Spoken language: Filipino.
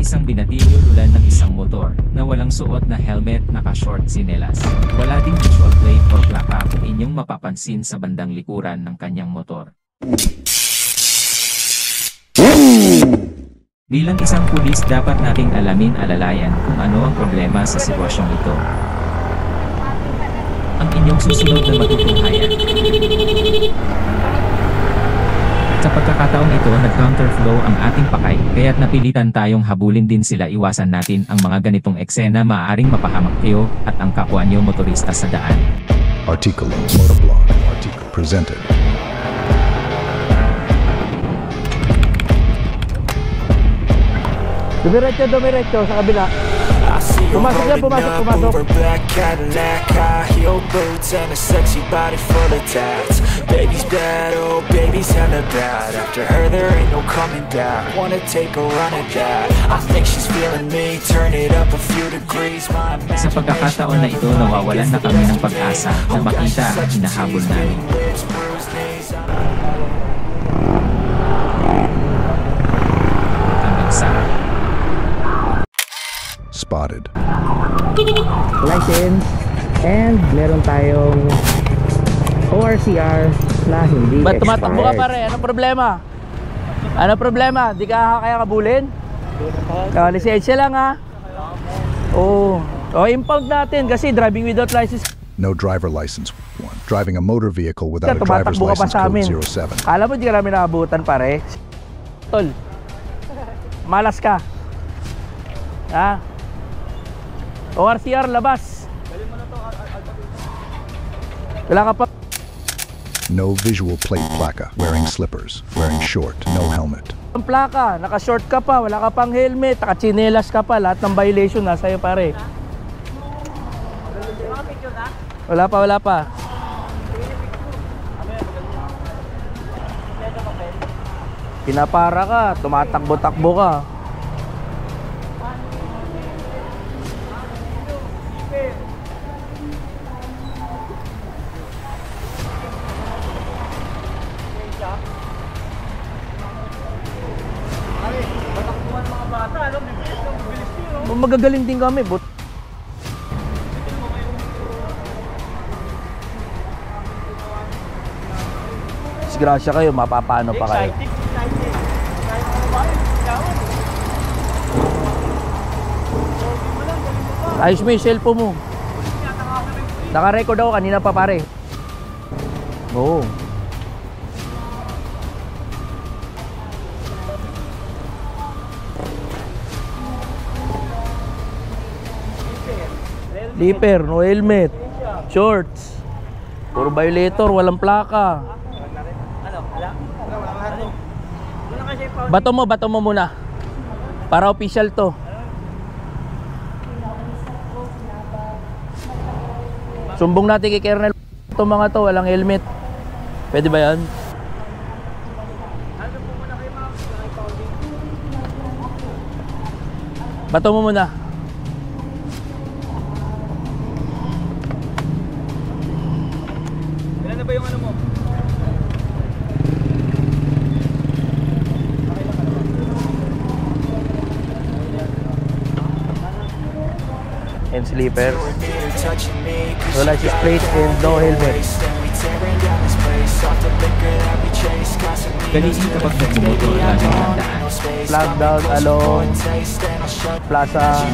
isang binatilyo ulan ng isang motor na walang suot na helmet, naka-short tsinelas. Wala ding visual plate or plaka kung inyong mapapansin sa bandang likuran ng kanyang motor. Bilang isang pulis, dapat nating alalayan kung ano ang problema sa sitwasyong ito. Ang inyong susunod na matutunghayan. Sa pagkakataong ito, nag-counterflow ang ating pakay, kaya't napilitan tayong habulin din sila. Iwasan natin ang mga ganitong eksena, maaaring mapahamak kayo at ang kapwa nyo motorista sa daan. Article Motovlog. Article presented. Dumiretso sa kabila. Pumasok yan, pumasok. Black Cadillac, high heel boots and a sexy body full of tats. Baby's bad, oh baby's hella bad. After her there ain't no coming back. Wanna take a run at that. I think she's feeling me. Turn it up a few degrees. Sa pagkakataon na ito, nawawalan na kami ng pag-asa na makita ang hinahabol namin. Hanggang sa Spotted. License. And meron tayong ORCR na hindi Ba't tumatakbo ka expired. pare? Anong problema? Ano problema? Di ka kaya kabulin? Lisensya lang ha? Oo. Impound natin kasi driving without license. No driver license. 1. Driving a motor vehicle without a driver's Tumatakbo ka pa license sa code amin. 07. Kala mo di ka namin naabutan pare? Tol. Malas ka. Ha? ORCR labas. Wala ka pa. No visual plate plaka. Wearing slippers. Wearing short. No helmet. Ang plaka, naka-short ka pa, wala ka pang helmet, naka-chinelas ka pa, lahat ng violation nasa iyo pare. Wala pa. Pinapara ka, tumatakbo-takbo ka. Magagaling din kami, but disgrasya kayo, mapapano pa kayo. Ayos mo yung cellphone mo. Naka-record ako kanina pa pare. Oo. Slipper, no helmet, shorts, puro violator, walang plaka. Bato mo muna. Para official to. Sumbong natin kay Kernel. Ito mga to, walang helmet. Pwede ba yan? Bato mo muna. Ilan na ba yung ano mo? And sleepers. No license plate and no helmet. galiin kapag nagmumotor, laging tandaan. Flag down along Plaza